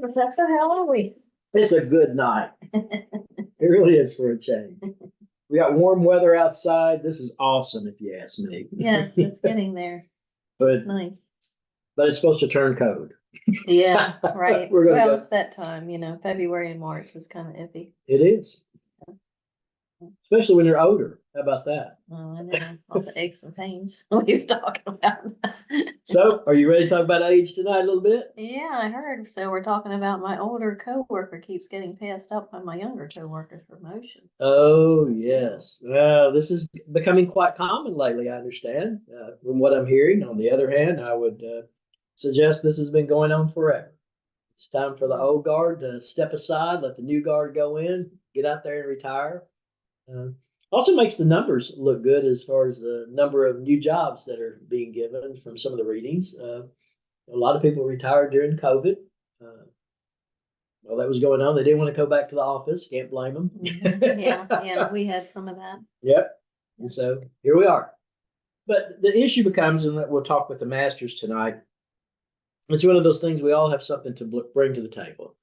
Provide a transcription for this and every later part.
Professor. How are we? It's a good night. It really is for a change. We got warm weather outside. This is awesome, if you ask me. Yes, it's getting there. But It's nice. but it's supposed to turn cold. Yeah, right. We're gonna Well, go. it's that time, February and March is kind of iffy. It is, especially when you're older. How about that? Oh, I know. All the aches and pains we were talking about. So, are you ready to talk about age tonight a little bit? Yeah, I heard. So we're talking about my older coworker keeps getting passed up by my younger coworker's promotion. Oh, yes. Well, this is becoming quite common lately, I understand, from what I'm hearing. On the other hand, I would suggest this has been going on forever. It's time for the old guard to step aside, let the new guard go in, get out there and retire. Uh, Also makes the numbers look good as far as the number of new jobs that are being given from some of the readings. A lot of people retired during COVID. Uh, while that was going on, they didn't want to go back to the office. Can't blame them. Yeah, we had some of that. Yep. And so here we are. But the issue becomes, and we'll talk with the masters tonight, it's one of those things we all have something to bring to the table.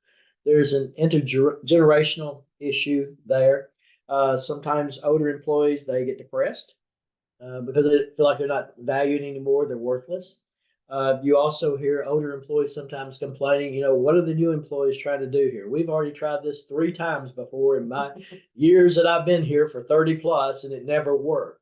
There's an intergenerational issue there. Sometimes older employees, they get depressed because they feel like they're not valued anymore. They're worthless. You also hear older employees sometimes complaining, what are the new employees trying to do here? We've already tried this 3 times before in my years that I've been here for 30 plus, and it never worked.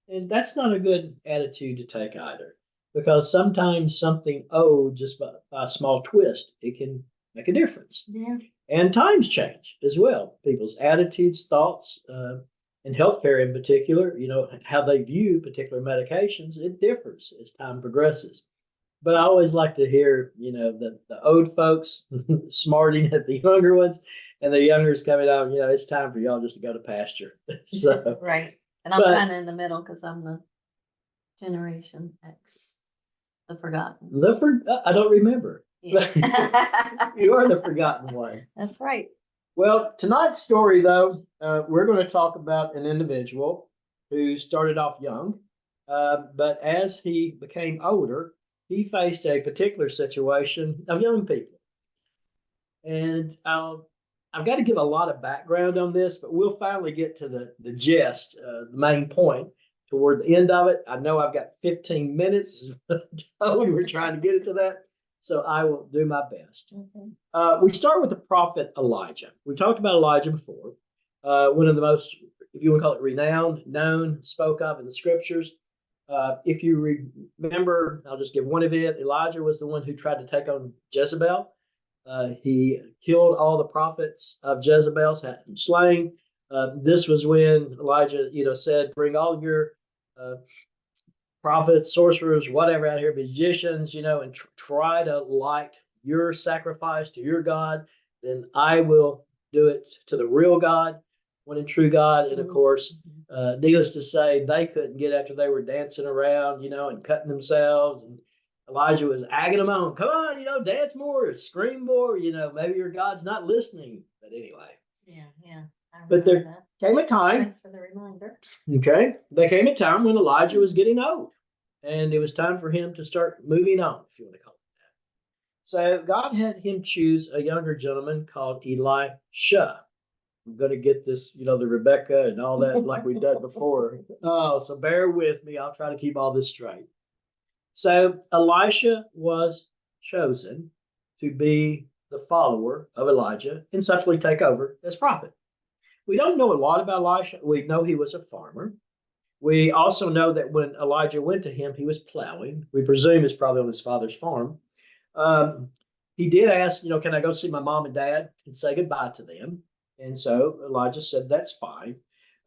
And that's not a good attitude to take either, because sometimes something old, just by a small twist, it can make a difference. Yeah. And times change as well. People's attitudes, thoughts, and healthcare in particular, how they view particular medications, it differs as time progresses. But I always like to hear, the old folks smarting at the younger ones, and the youngers coming out, it's time for y'all just to go to pasture. So, Right. And I'm but kind of in the middle because I'm the Generation X, the forgotten. I don't remember. Yeah. You are the forgotten one. That's right. Well, tonight's story, though, we're going to talk about an individual who started off young, but as he became older, he faced a particular situation of young people. And I've got to give a lot of background on this, but we'll finally get to the gist, the main point toward the end of it. I know I've got 15 minutes. We were trying to get into that, so I will do my best. Okay. We start with the prophet Elijah. We talked about Elijah before. One of the most, if you want to call it renowned, known, spoke of in the scriptures. If you remember, I'll just give one of it. Elijah was the one who tried to take on Jezebel. He killed all the prophets of Jezebel, had them slain. This was when Elijah, said, "Bring all your prophets, sorcerers, whatever out here, magicians, and try to light your sacrifice to your God. Then I will do it to the real God, one and true God." And of course, needless to say, they couldn't get after they were dancing around, and cutting themselves. And Elijah was egging them on. Come on, dance more, scream more. Maybe your God's not listening. But anyway. Yeah. But there came a time. Thanks for the reminder. Okay. There came a time when Elijah was getting old, and it was time for him to start moving on, if you want to call it that. So God had him choose a younger gentleman called Elisha. I'm going to get this, the Rebecca and all that like we've done before. Oh, so bear with me. I'll try to keep all this straight. So Elisha was chosen to be the follower of Elijah and subsequently take over as prophet. We don't know a lot about Elisha. We know he was a farmer. We also know that when Elijah went to him, he was plowing. We presume it's probably on his father's farm. He did ask, can I go see my mom and dad and say goodbye to them? And so Elijah said, that's fine.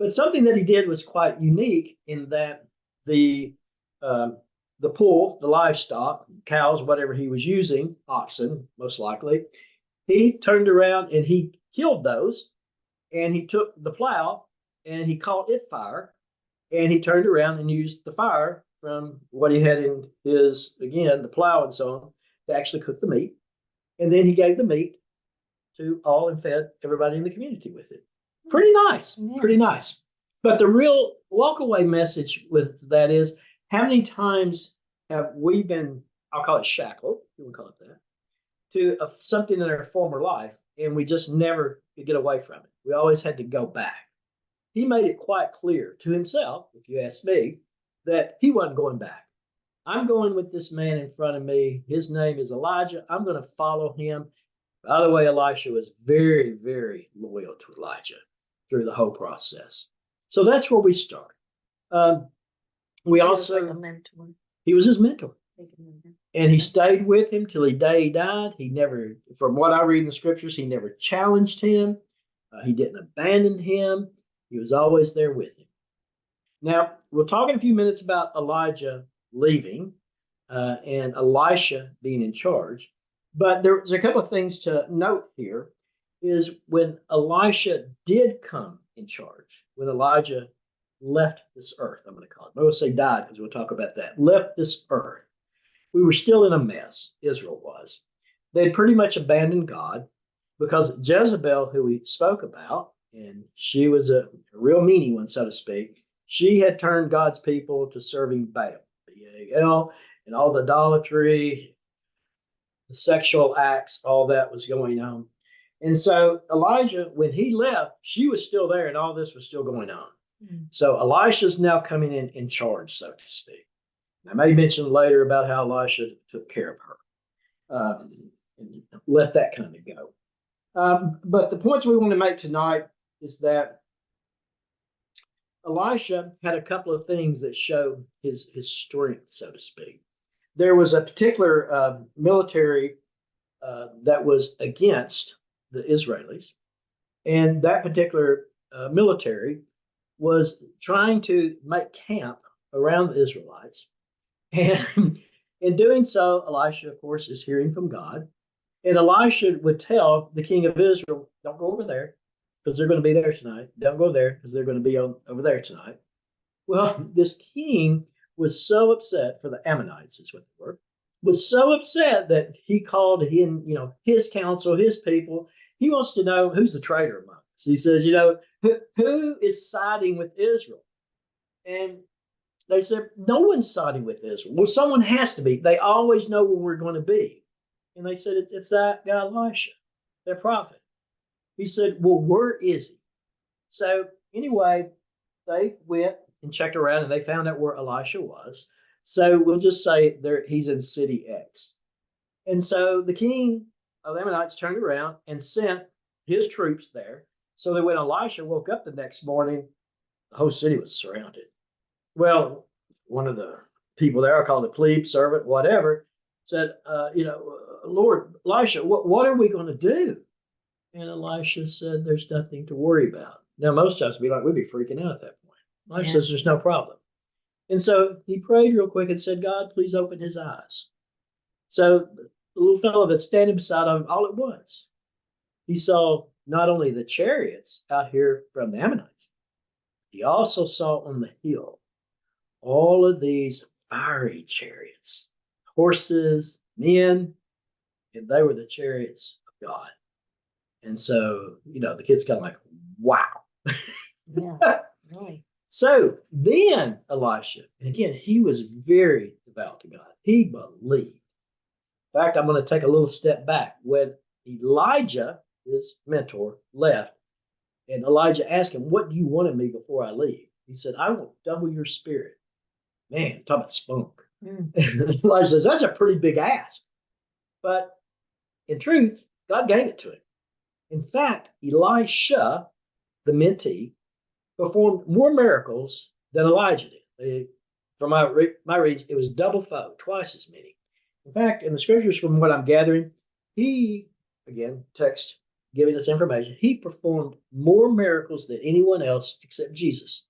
But something that he did was quite unique in that the pool, the livestock, cows, whatever he was using, oxen, most likely, he turned around and he killed those. And he took the plow and he caught it fire, and he turned around and used the fire from what he had in his, again, the plow and so on, to actually cook the meat. And then he gave the meat to all and fed everybody in the community with it. Pretty nice, pretty nice. But the real walk-away message with that is, how many times have we been, I'll call it shackled, you would call it that, to something in our former life, and we just never could get away from it. We always had to go back. He made it quite clear to himself, if you ask me, that he wasn't going back. I'm going with this man in front of me. His name is Elijah. I'm going to follow him. By the way, Elisha was very, very loyal to Elijah through the whole process. So that's where we start. We He was also, like a mentor. he was his mentor. Like a mentor. And he stayed with him till he died. He never, from what I read in the scriptures, he never challenged him. He didn't abandon him. He was always there with him. Now, we'll talk in a few minutes about Elijah leaving and Elisha being in charge. But there's a couple of things to note here is when Elisha did come in charge, when Elijah left this earth, I'm going to call it. I will say died because we'll talk about that. Left this earth. We were still in a mess. Israel was. They had pretty much abandoned God because Jezebel, who we spoke about, and she was a real meanie one, so to speak, she had turned God's people to serving Baal, B-A-L, and all the idolatry, the sexual acts, all that was going on. And so Elijah, when he left, she was still there and all this was still going on. So Elisha's now coming in charge, so to speak. I may mention later about how Elisha took care of her and let that kind of go. But the points we want to make tonight is that Elisha had a couple of things that show his strength, so to speak. There was a particular military that was against the Israelis, and that particular military was trying to make camp around the Israelites. And in doing so, Elisha, of course, is hearing from God. And Elisha would tell the king of Israel, don't go over there because they're going to be there tonight. Don't go there because they're going to be over there tonight. Well, this king was so upset, for the Ammonites is what they were, was so upset that he called him, his council, his people. He wants to know who's the traitor among us. He says, who is siding with Israel? And they said, no one's siding with Israel. Well, someone has to be. They always know where we're going to be. And they said, it's that guy Elisha, their prophet. He said, well, where is he? So anyway, they went and checked around and they found out where Elisha was. So we'll just say he's in city X. And so the king of the Ammonites turned around and sent his troops there. So that when Elisha woke up the next morning, the whole city was surrounded. Well, one of the people there, I called a plebe, servant, whatever, said, Lord, Elisha, what are we going to do? And Elisha said, there's nothing to worry about. Now, most of us we'd be freaking out at that point. Elisha says, there's no problem. And so he prayed real quick and said, God, please open his eyes. So the little fellow that's standing beside him, all at once, he saw not only the chariots out here from the Ammonites, he also saw on the hill all of these fiery chariots, horses, men, and they were the chariots of God. And so, the kid's kind of like, wow. Yeah, really. So then Elisha, and again, he was very devout to God. He believed. In fact, I'm going to take a little step back. When Elijah, his mentor, left, and Elijah asked him, what do you want of me before I leave? He said, I will double your spirit. Man, talk about spunk. Elijah says, that's a pretty big ask. But in truth, God gave it to him. In fact, Elisha, the mentee, performed more miracles than Elijah did. From my reads, it was double fold, twice as many. In fact, in the scriptures, from what I'm gathering, he, again, text giving us information, he performed more miracles than anyone else except Jesus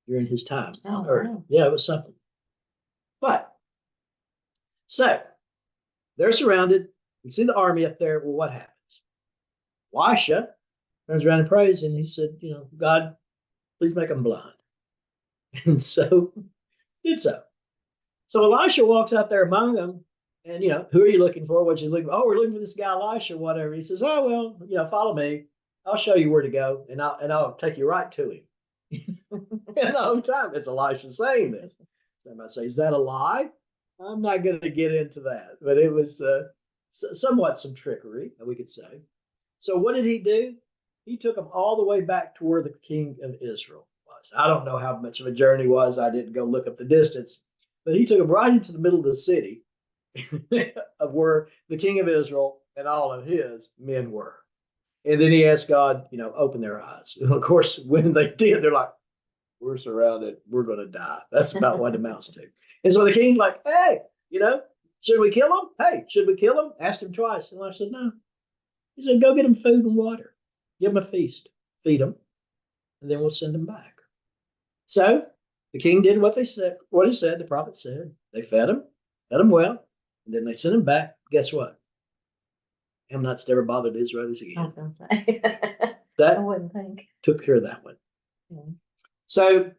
during his time on earth. Wow. Yeah, it was something. But, so, they're surrounded. You see the army up there. Well, what happens? Elisha turns around and prays, and he said, God, please make them blind. And so, did so. So Elisha walks out there among them, and, who are you looking for? What you looking for? Oh, we're looking for this guy Elisha, whatever. He says, oh, well, follow me. I'll show you where to go, and I'll take you right to him. And the whole time, it's Elisha saying this. Somebody say, is that a lie? I'm not going to get into that, but it was somewhat some trickery, we could say. So what did he do? He took them all the way back to where the king of Israel was. I don't know how much of a journey it was. I didn't go look up the distance, but he took them right into the middle of the city of where the king of Israel and all of his men were. And then he asked God, open their eyes. And of course, when they did, they're like, we're surrounded. We're going to die. That's about what it amounts to. And so the king's like, hey, should we kill him? Hey, should we kill him? Asked him twice. And I said, no. He said, go get them food and water. Give them a feast. Feed them. And then we'll send them back. So the king did what he said, the prophet said. They fed him well. And then they sent him back. Guess what? Ammonites never bothered the Israelis I was again. gonna say. I That wouldn't think. took care of that one. Mm. So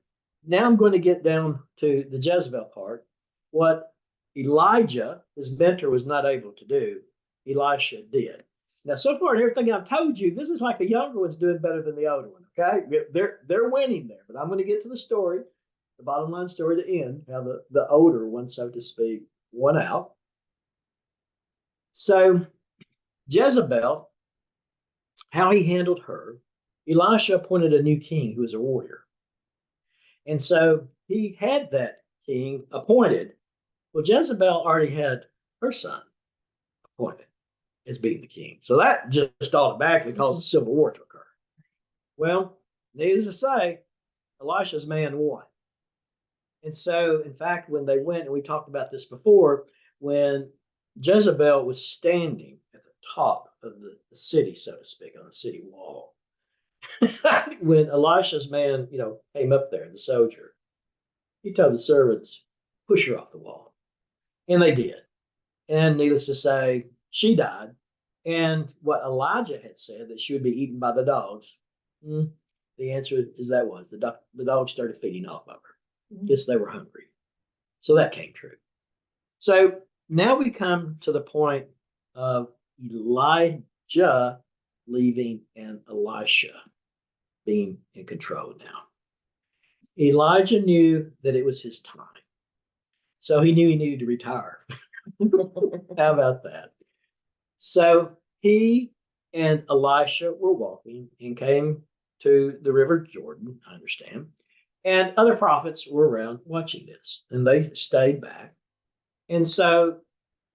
now I'm going to get down to the Jezebel part. What Elijah, his mentor, was not able to do, Elisha did. Now, so far in everything I've told you, this is like the younger one's doing better than the older one. Okay, they're winning there. But I'm going to get to the story, the bottom line story, to end how the older one, so to speak, won out. So Jezebel, how he handled her, Elisha appointed a new king who was a warrior. And so he had that king appointed. Well, Jezebel already had her son appointed as being the king. So that just automatically caused a civil war to occur. Well, needless to say, Elisha's man won. And so, in fact, when they went, and we talked about this before, when Jezebel was standing at the top of the city, so to speak, on the city wall, when Elisha's man, came up there, the soldier, he told the servants, push her off the wall. And they did. And needless to say, she died. And what Elijah had said, that she would be eaten by the dogs, the answer is the dogs started feeding off of her because they were hungry. So that came true. So now we come to the point of Elijah leaving and Elisha being in control now. Elijah knew that it was his time. So he knew he needed to retire. How about that? So he and Elisha were walking and came to the river Jordan, I understand. And other prophets were around watching this, and they stayed back. And so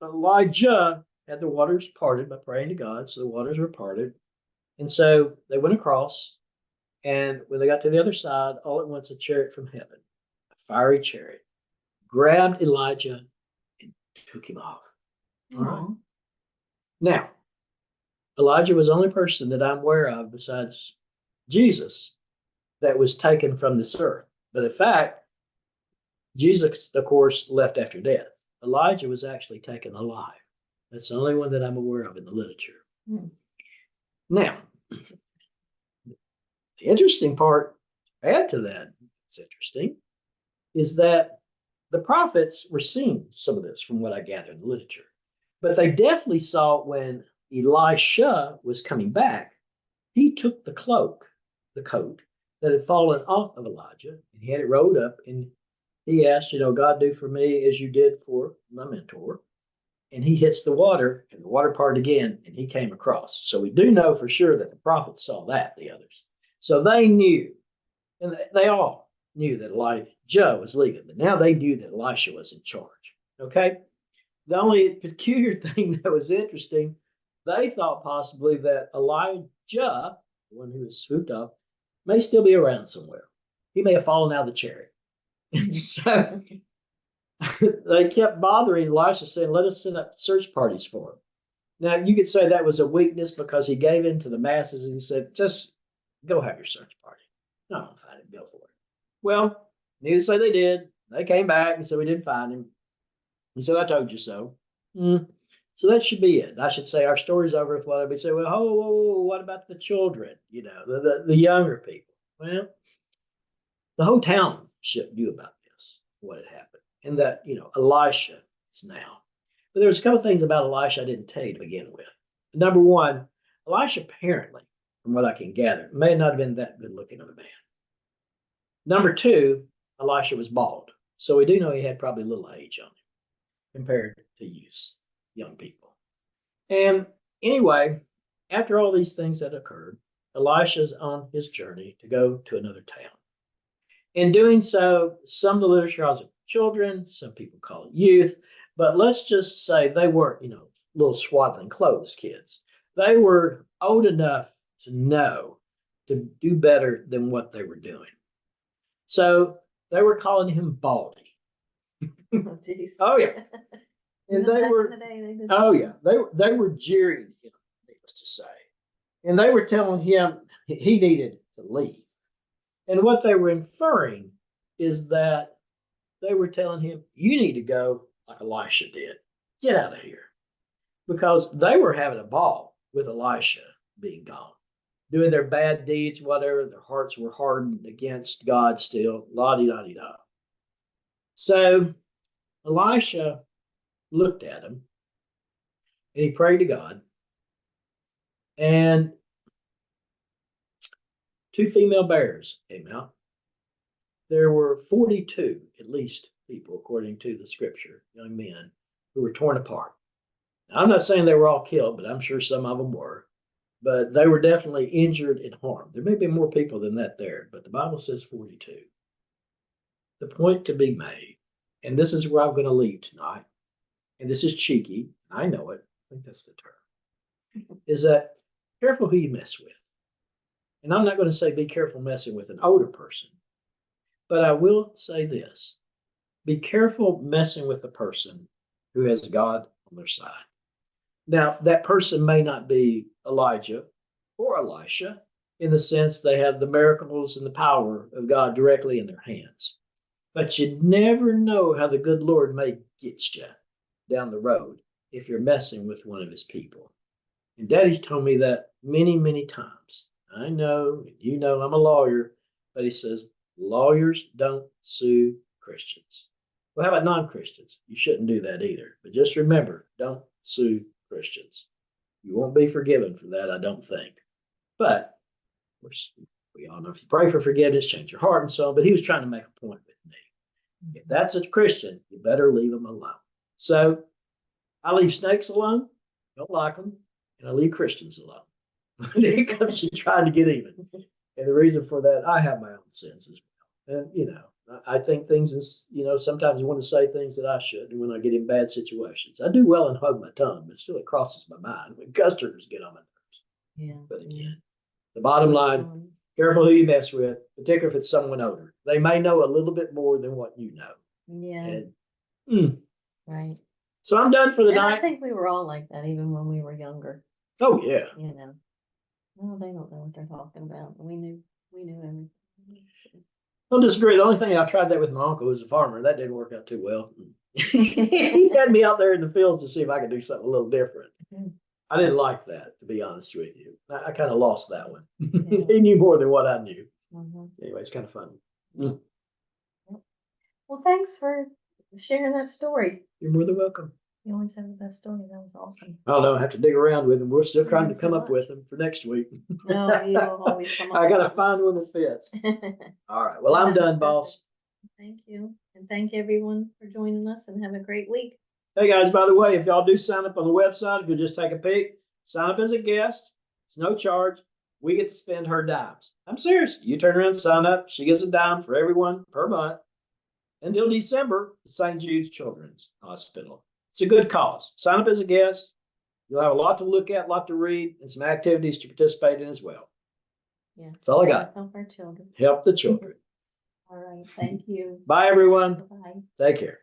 Elijah had the waters parted by praying to God, so the waters were parted. And so they went across, and when they got to the other side, all at once a chariot from heaven, a fiery chariot, grabbed Elijah and took him off. All right. Now, Elijah was the only person that I'm aware of besides Jesus that was taken from this earth. But in fact, Jesus, of course, left after death. Elijah was actually taken alive. That's the only one that I'm aware of in the literature. Now, the interesting part, add to that, it's interesting, is that the prophets were seeing some of this from what I gather in the literature. But they definitely saw when Elisha was coming back, he took the coat that had fallen off of Elijah, and he had it rolled up, and he asked, God, do for me as you did for my mentor. And he hits the water, and the water parted again, and he came across. So we do know for sure that the prophets saw that, the others. So they knew, and they all knew that Elijah was leaving, but now they knew that Elisha was in charge. Okay? The only peculiar thing that was interesting, they thought possibly that Elijah, the one who was swooped up, may still be around somewhere. He may have fallen out of the chariot. And so they kept bothering Elisha, saying, let us send up search parties for him. Now, you could say that was a weakness because he gave in to the masses and he said, just go have your search party. No, I'll find him, go for it. Well, needless to say they did. They came back and said, we didn't find him. He said, I told you so. So that should be it. I should say our story's over with what we say, well, what about the children? The younger people. Well, the whole township knew about this, what had happened, and that, Elisha is now. But there's a couple of things about Elisha I didn't tell you to begin with. Number one, Elisha apparently, from what I can gather, may not have been that good looking of a man. Number two, Elisha was bald. So we do know he had probably a little age on him compared to youth, young people. And anyway, after all these things had occurred, Elisha's on his journey to go to another town. In doing so, some of the literature calls it children, some people call it youth, but let's just say they weren't, little swaddling clothes kids. They were old enough to know to do better than what they were doing. So they were calling him Baldy. Oh, geez. Oh yeah. And Back they in were, the day, they did oh that. yeah, they were jeering him, needless to say. And they were telling him he needed to leave. And what they were inferring is that they were telling him, you need to go like Elisha did. Get out of here. Because they were having a ball with Elisha being gone, doing their bad deeds, whatever. Their hearts were hardened against God still, la-di-da-di-da. So Elisha looked at him and he prayed to God. And two female bears came out. There were 42, at least, people, according to the scripture, young men, who were torn apart. Now, I'm not saying they were all killed, but I'm sure some of them were. But they were definitely injured and harmed. There may be more people than that there, but the Bible says 42. The point to be made, and this is where I'm going to leave tonight, and this is cheeky, I know it, I think that's the term, is that careful who you mess with. And I'm not going to say be careful messing with an older person, but I will say this. Be careful messing with a person who has God on their side. Now, that person may not be Elijah or Elisha in the sense they have the miracles and the power of God directly in their hands. But you never know how the good Lord may get you down the road if you're messing with one of his people. And Daddy's told me that many, many times. I know, you know, I'm a lawyer, but he says, lawyers don't sue Christians. Well, how about non-Christians? You shouldn't do that either. But just remember, don't sue Christians. You won't be forgiven for that, I don't think. But we all know if you pray for forgiveness, change your heart and so on. But he was trying to make a point with me. If that's a Christian, you better leave them alone. So I leave snakes alone, don't like them, and I leave Christians alone. When it comes to trying to get even. And the reason for that, I have my own sins as well. And, I think things is, sometimes I want to say things that I shouldn't when I get in bad situations. I do well and hold my tongue, but still it crosses my mind when customers get on my nerves. Yeah. But again, the bottom line, careful who you mess with, particularly if it's someone older. They may know a little bit more than what you know. Yeah. And, right. So I'm done for the And night. I think we were all like that, even when we were younger. Oh yeah. No, they don't know what they're talking about. We knew everything. I don't disagree. The only thing I tried that with my uncle, who's a farmer. That didn't work out too well. He had me out there in the fields to see if I could do something a little different. I didn't like that, to be honest with you. I kind of lost that one. Yeah. He knew more than what I knew. Mm-hmm. Anyway, it's kind of fun. Well, thanks for sharing that story. You're more than welcome. You always have the best story. That was awesome. I don't know. I have to dig around with them. We're still trying to Thanks come so up much. with them for next week. No, you will always come up I with got to something. find one that fits. All right. Well, Well, I'm that was done, boss. Thank you. And thank everyone for joining us and have a great week. Hey guys, by the way, if y'all do sign up on the website, if you'll just take a peek, sign up as a guest. It's no charge. We get to spend her dimes. I'm serious. You turn around and sign up. She gives a dime for everyone per month until December to St. Jude's Children's Hospital. It's a good cause. Sign up as a guest. You'll have a lot to look at, a lot to read, and some activities to participate in as well. Yeah. That's all I got. Help our children. Help the children. All right. Thank you. Bye, everyone. Bye. Take care.